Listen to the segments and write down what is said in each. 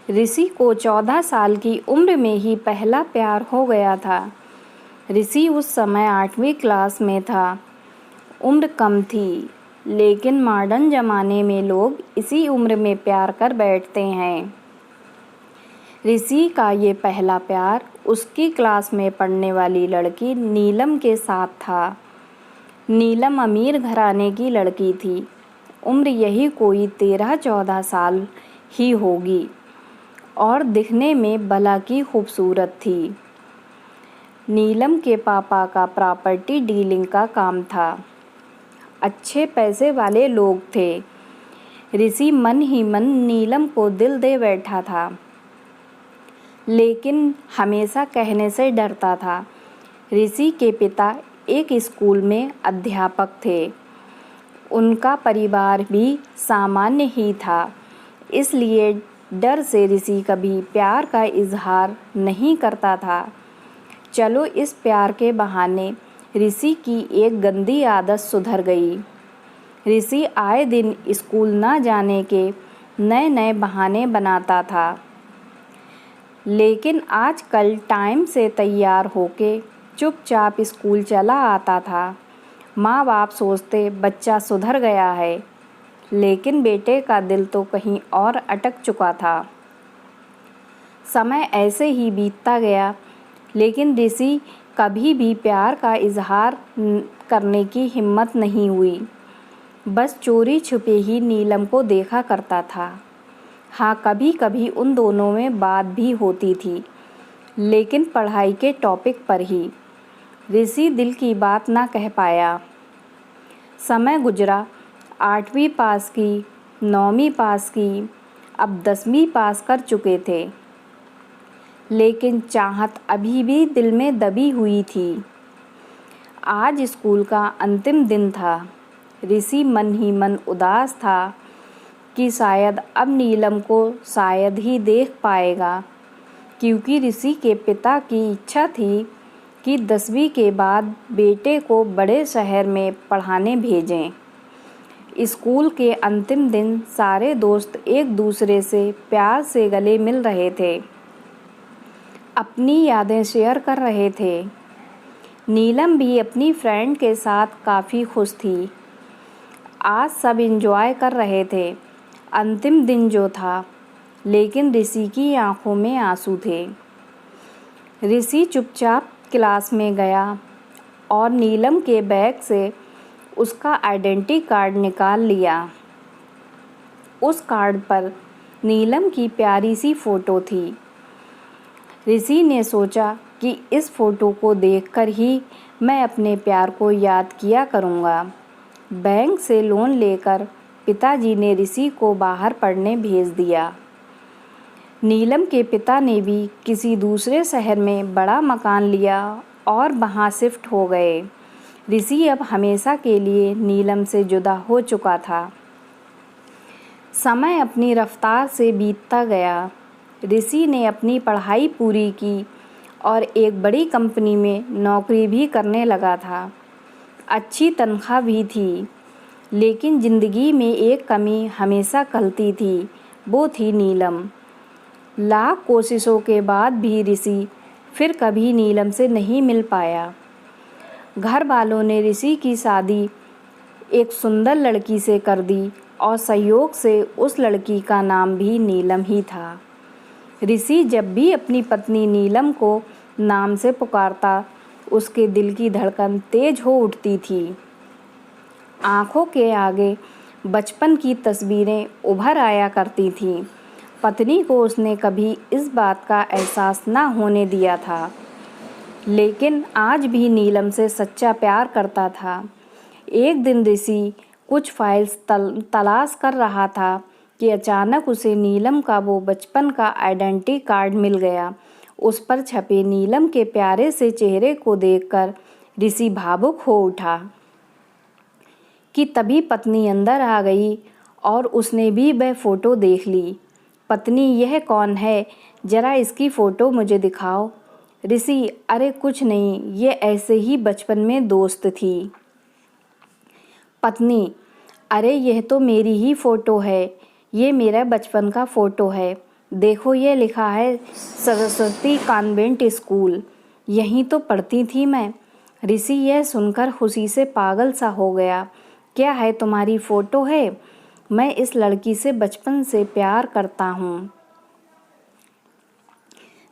ऋषि को 14 साल की उम्र में ही पहला प्यार हो गया था। ऋषि उस समय 8वीं क्लास में था। उम्र कम थी, लेकिन मॉडर्न ज़माने में लोग इसी उम्र में प्यार कर बैठते हैं। ऋषि का ये पहला प्यार उसकी क्लास में पढ़ने वाली लड़की नीलम के साथ था। नीलम अमीर घराने की लड़की थी। उम्र यही कोई 13-14 साल ही होगी और दिखने में भला की खूबसूरत थी। नीलम के पापा का प्रॉपर्टी डीलिंग का काम था। अच्छे पैसे वाले लोग थे। ऋषि मन ही मन नीलम को दिल दे बैठा था, लेकिन हमेशा कहने से डरता था। ऋषि के पिता एक स्कूल में अध्यापक थे। उनका परिवार भी सामान्य ही था, इसलिए डर से ऋषि कभी प्यार का इजहार नहीं करता था। चलो इस प्यार के बहाने ऋषि की एक गंदी आदत सुधर गई। ऋषि आए दिन स्कूल न जाने के नए नए बहाने बनाता था, लेकिन आजकल टाइम से तैयार होके चुपचाप स्कूल चला आता था। माँ बाप सोचते बच्चा सुधर गया है, लेकिन बेटे का दिल तो कहीं और अटक चुका था। समय ऐसे ही बीतता गया, लेकिन ऋषि कभी भी प्यार का इजहार करने की हिम्मत नहीं हुई। बस चोरी छुपे ही नीलम को देखा करता था। हाँ, कभी कभी उन दोनों में बात भी होती थी, लेकिन पढ़ाई के टॉपिक पर ही। ऋषि दिल की बात ना कह पाया। समय गुजरा। 8वीं पास की, 9वीं पास की, अब 10वीं पास कर चुके थे, लेकिन चाहत अभी भी दिल में दबी हुई थी। आज स्कूल का अंतिम दिन था। ऋषि मन ही मन उदास था कि शायद अब नीलम को शायद ही देख पाएगा, क्योंकि ऋषि के पिता की इच्छा थी कि 10वीं के बाद बेटे को बड़े शहर में पढ़ाने भेजें। स्कूल के अंतिम दिन सारे दोस्त एक दूसरे से प्यार से गले मिल रहे थे, अपनी यादें शेयर कर रहे थे। नीलम भी अपनी फ्रेंड के साथ काफ़ी खुश थी। आज सब एंजॉय कर रहे थे। अंतिम दिन जो था, लेकिन ऋषि की आंखों में आंसू थे। ऋषि चुपचाप क्लास में गया और नीलम के बैग से उसका आइडेंटिटी कार्ड निकाल लिया। उस कार्ड पर नीलम की प्यारी सी फ़ोटो थी। ऋषि ने सोचा कि इस फ़ोटो को देखकर ही मैं अपने प्यार को याद किया करूँगा। बैंक से लोन लेकर पिताजी ने ऋषि को बाहर पढ़ने भेज दिया। नीलम के पिता ने भी किसी दूसरे शहर में बड़ा मकान लिया और वहाँ शिफ्ट हो गए। ऋषि अब हमेशा के लिए नीलम से जुदा हो चुका था। समय अपनी रफ्तार से बीतता गया। ऋषि ने अपनी पढ़ाई पूरी की और एक बड़ी कंपनी में नौकरी भी करने लगा था। अच्छी तनख्वाह भी थी, लेकिन ज़िंदगी में एक कमी हमेशा खलती थी, वो थी नीलम। लाख कोशिशों के बाद भी ऋषि फिर कभी नीलम से नहीं मिल पाया। घर वालों ने ऋषि की शादी एक सुंदर लड़की से कर दी और संयोग से उस लड़की का नाम भी नीलम ही था। ऋषि जब भी अपनी पत्नी नीलम को नाम से पुकारता, उसके दिल की धड़कन तेज हो उठती थी। आंखों के आगे बचपन की तस्वीरें उभर आया करती थीं। पत्नी को उसने कभी इस बात का एहसास न होने दिया था, लेकिन आज भी नीलम से सच्चा प्यार करता था। एक दिन ऋषि कुछ फाइल्स तलाश कर रहा था कि अचानक उसे नीलम का वो बचपन का आइडेंटिटी कार्ड मिल गया। उस पर छपे नीलम के प्यारे से चेहरे को देखकर ऋषि भावुक हो उठा कि तभी पत्नी अंदर आ गई और उसने भी वह फ़ोटो देख ली। पत्नी, यह कौन है? ज़रा इसकी फ़ोटो मुझे दिखाओ। ऋषि, अरे कुछ नहीं, ये ऐसे ही बचपन में दोस्त थी। पत्नी, अरे यह तो मेरी ही फ़ोटो है, ये मेरा बचपन का फ़ोटो है। देखो ये लिखा है सरस्वती कॉन्वेंट स्कूल, यहीं तो पढ़ती थी मैं। ऋषि यह सुनकर खुशी से पागल सा हो गया। क्या है, तुम्हारी फ़ोटो है? मैं इस लड़की से बचपन से प्यार करता हूँ।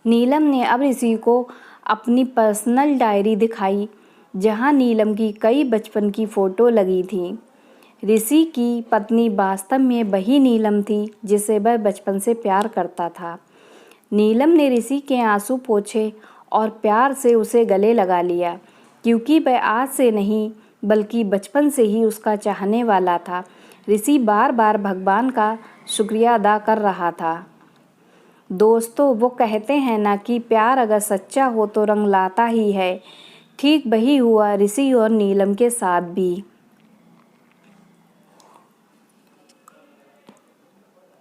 नीलम ने अब ऋषि को अपनी पर्सनल डायरी दिखाई, जहाँ नीलम की कई बचपन की फ़ोटो लगी थी। ऋषि की पत्नी वास्तव में वही नीलम थी जिसे वह बचपन से प्यार करता था। नीलम ने ऋषि के आंसू पोंछे और प्यार से उसे गले लगा लिया, क्योंकि वह आज से नहीं बल्कि बचपन से ही उसका चाहने वाला था। ऋषि बार बार भगवान का शुक्रिया अदा कर रहा था। दोस्तों, वो कहते हैं ना कि प्यार अगर सच्चा हो तो रंग लाता ही है। ठीक वही हुआ ऋषि और नीलम के साथ भी।